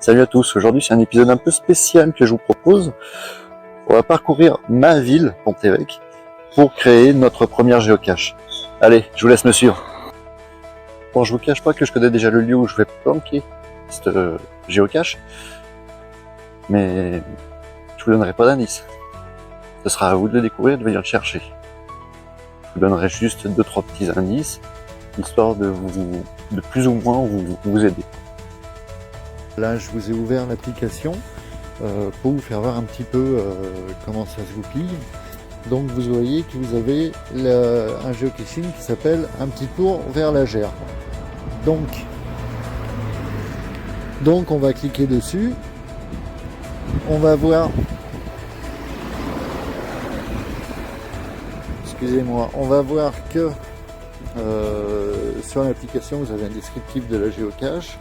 Salut à tous, aujourd'hui c'est un épisode un peu spécial que je vous propose. On va parcourir ma ville, Pont-Évêque, pour créer notre première géocache. Allez, je vous laisse me suivre. Bon, je vous cache pas que je connais déjà le lieu où je vais planquer cette géocache, mais je vous donnerai pas d'indice. Ce sera à vous de le découvrir et de venir le chercher. Je vous donnerai juste 2-3 petits indices, histoire de plus ou moins vous aider. Là, je vous ai ouvert l'application pour vous faire voir un petit peu comment ça se goupille. Donc, vous voyez que vous avez un géocaching qui s'appelle Un petit tour vers la Gère. Donc, on va cliquer dessus. On va voir. Excusez-moi. On va voir que sur l'application, vous avez un descriptif de la géocache.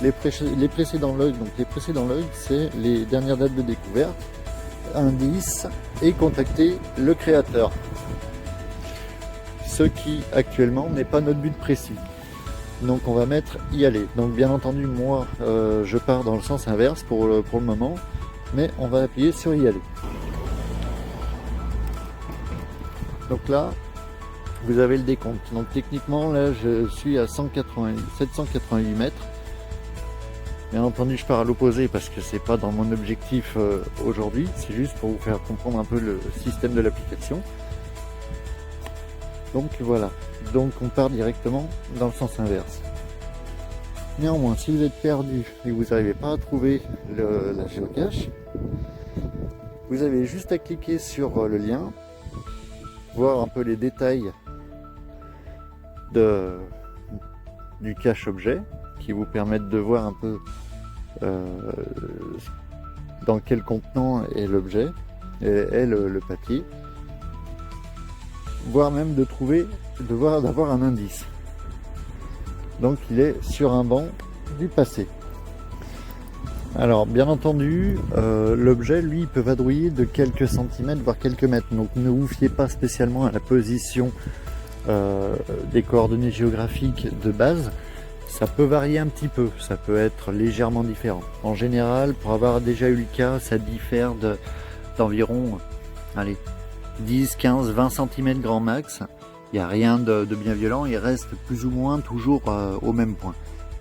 Les précédents logs, c'est les dernières dates de découverte, indices et contacter le créateur. Ce qui actuellement n'est pas notre but précis. Donc on va mettre y aller. Donc bien entendu moi je pars dans le sens inverse pour le moment, mais on va appuyer sur y aller. Donc là vous avez le décompte. Donc techniquement là je suis à 788 mètres. Bien entendu, je pars à l'opposé parce que c'est pas dans mon objectif aujourd'hui, c'est juste pour vous faire comprendre un peu le système de l'application. Donc voilà, donc on part directement dans le sens inverse. Néanmoins, si vous êtes perdu et que vous n'arrivez pas à trouver la géocache, vous avez juste à cliquer sur le lien, voir un peu les détails du cache objet, qui vous permettent de voir un peu dans quel contenant est l'objet et le papier, voire même d'avoir un indice. Donc il est sur un banc du passé. Alors bien entendu l'objet lui il peut vadrouiller de quelques centimètres voire quelques mètres, donc ne vous fiez pas spécialement à la position des coordonnées géographiques de base. Ça peut varier un petit peu, ça peut être légèrement différent. En général, pour avoir déjà eu le cas, ça diffère d'environ 10, 15, 20 cm grand max. Il n'y a rien de bien violent, il reste plus ou moins toujours au même point.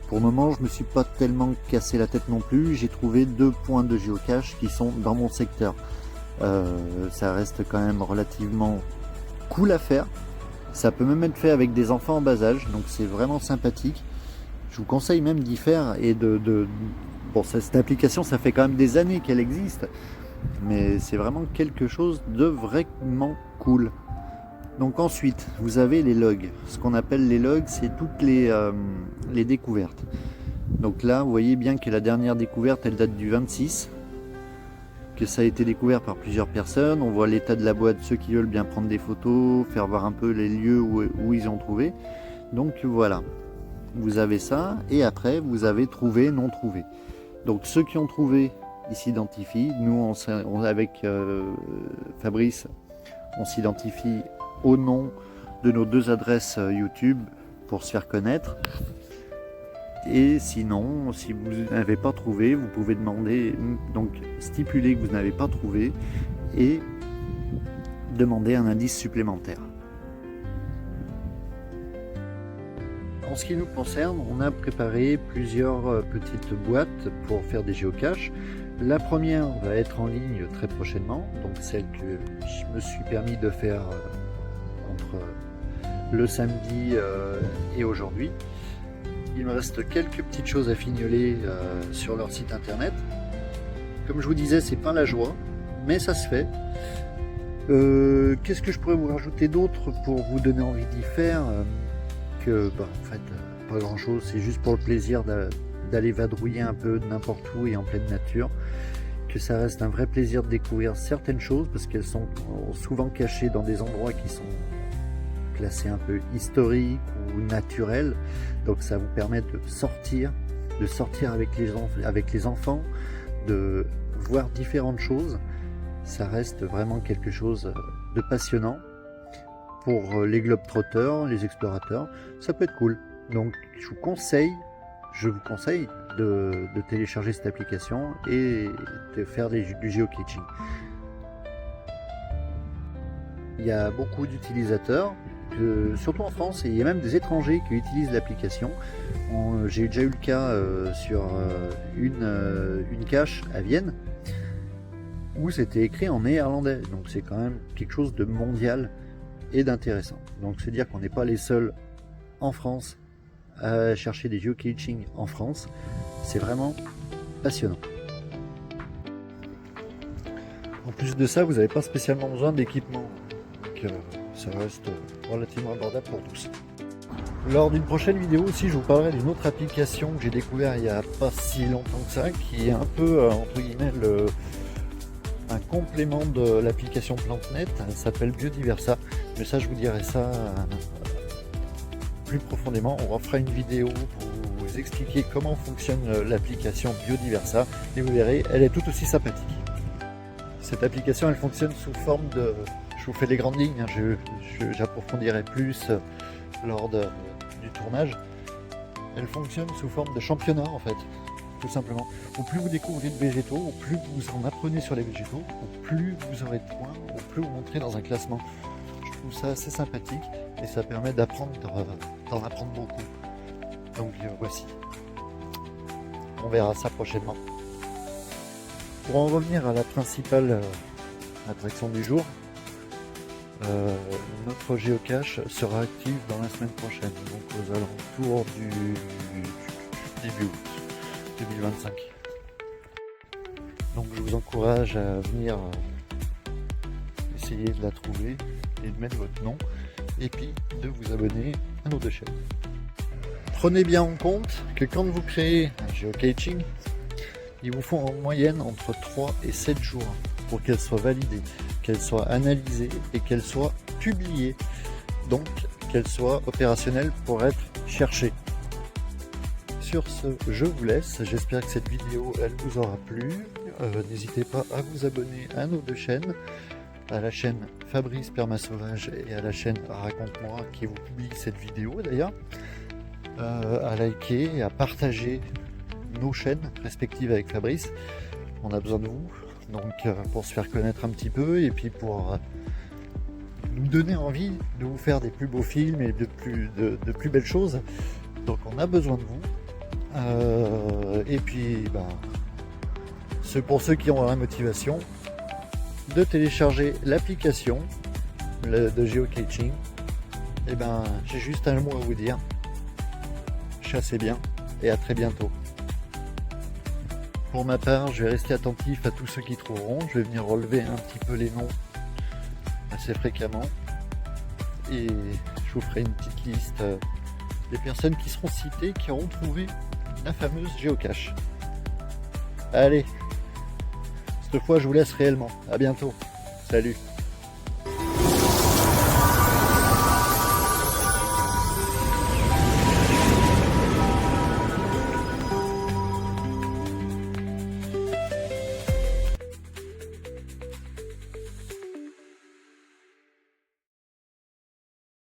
Pour le moment, je ne me suis pas tellement cassé la tête non plus. J'ai trouvé 2 points de géocache qui sont dans mon secteur. Ça reste quand même relativement cool à faire. Ça peut même être fait avec des enfants en bas âge, donc c'est vraiment sympathique. Je vous conseille même d'y faire et bon, cette application, ça fait quand même des années qu'elle existe, mais c'est vraiment quelque chose de vraiment cool. Donc ensuite, vous avez les logs. Ce qu'on appelle les logs, c'est toutes les découvertes. Donc là, vous voyez bien que la dernière découverte, elle date du 26, que ça a été découvert par plusieurs personnes. On voit l'état de la boîte, ceux qui veulent bien prendre des photos, faire voir un peu les lieux où ils ont trouvé. Donc voilà. Vous avez ça, et après vous avez trouvé, non trouvé. Donc ceux qui ont trouvé, ils s'identifient. Nous, avec Fabrice, on s'identifie au nom de nos 2 adresses YouTube pour se faire connaître. Et sinon, si vous n'avez pas trouvé, vous pouvez demander, donc stipuler que vous n'avez pas trouvé et demander un indice supplémentaire. En ce qui nous concerne, on a préparé plusieurs petites boîtes pour faire des géocaches. La première va être en ligne très prochainement, donc celle que je me suis permis de faire entre le samedi et aujourd'hui. Il me reste quelques petites choses à fignoler sur leur site internet. Comme je vous disais, c'est pas la joie, mais ça se fait. Qu'est-ce que je pourrais vous rajouter d'autre pour vous donner envie d'y faire? En fait pas grand chose, c'est juste pour le plaisir d'aller vadrouiller un peu n'importe où et en pleine nature, que ça reste un vrai plaisir de découvrir certaines choses parce qu'elles sont souvent cachées dans des endroits qui sont classés un peu historiques ou naturels, donc ça vous permet de sortir avec les enfants, de voir différentes choses. Ça reste vraiment quelque chose de passionnant. Pour les globetrotters, les explorateurs, ça peut être cool. Donc je vous conseille de télécharger cette application et de faire du geocaching. Il y a beaucoup d'utilisateurs, surtout en France, et il y a même des étrangers qui utilisent l'application. J'ai déjà eu le cas sur une cache à Vienne où c'était écrit en néerlandais, donc c'est quand même quelque chose de mondial et d'intéressant. Donc c'est dire qu'on n'est pas les seuls en France à chercher des geocaching en France, c'est vraiment passionnant. En plus de ça, vous n'avez pas spécialement besoin d'équipement, donc ça reste relativement abordable pour tous. Lors d'une prochaine vidéo aussi, je vous parlerai d'une autre application que j'ai découvert il n'y a pas si longtemps que ça, qui est un peu entre guillemets un complément de l'application PlanteNet. Elle s'appelle Biodiversa, mais ça je vous dirai ça plus profondément. On refera une vidéo pour vous expliquer comment fonctionne l'application Biodiversa et vous verrez, elle est tout aussi sympathique. Cette application, elle fonctionne sous forme de... Je vous fais les grandes lignes, hein, j'approfondirai plus lors du tournage. Elle fonctionne sous forme de championnat en fait, tout simplement. Au plus vous découvrez de végétaux, au plus vous en apprenez sur les végétaux, au plus vous aurez de points, au plus vous montrez dans un classement. Je trouve ça assez sympathique et ça permet d'en apprendre beaucoup. Donc voici. On verra ça prochainement. Pour en revenir à la principale attraction du jour, notre géocache sera active dans la semaine prochaine, donc aux alentours du début août 2025. Donc je vous encourage à venir essayer de la trouver et de mettre votre nom et puis de vous abonner à nos deux chaînes. Prenez bien en compte que quand vous créez un geocaching, il vous faut en moyenne entre 3 et 7 jours pour qu'elle soit validée, qu'elle soit analysée et qu'elle soit publiée, donc qu'elle soit opérationnelle pour être cherchée. Sur ce, je vous laisse, j'espère que cette vidéo elle vous aura plu. N'hésitez pas à vous abonner à nos deux chaînes, à la chaîne Fabrice Permasauvage et à la chaîne Raconte-moi qui vous publie cette vidéo d'ailleurs, à liker et à partager nos chaînes respectives avec Fabrice. On a besoin de vous, donc pour se faire connaître un petit peu et puis pour nous donner envie de vous faire des plus beaux films et de plus belles choses. Donc on a besoin de vous. Et puis pour ceux qui ont la motivation de télécharger l'application de geocaching, et j'ai juste un mot à vous dire: chassez bien et à très bientôt. Pour ma part, je vais rester attentif à tous ceux qui trouveront. Je vais venir relever un petit peu les noms assez fréquemment. Et je vous ferai une petite liste des personnes qui seront citées, qui auront trouvé la fameuse géocache. Allez, cette fois je vous laisse réellement. À bientôt. Salut.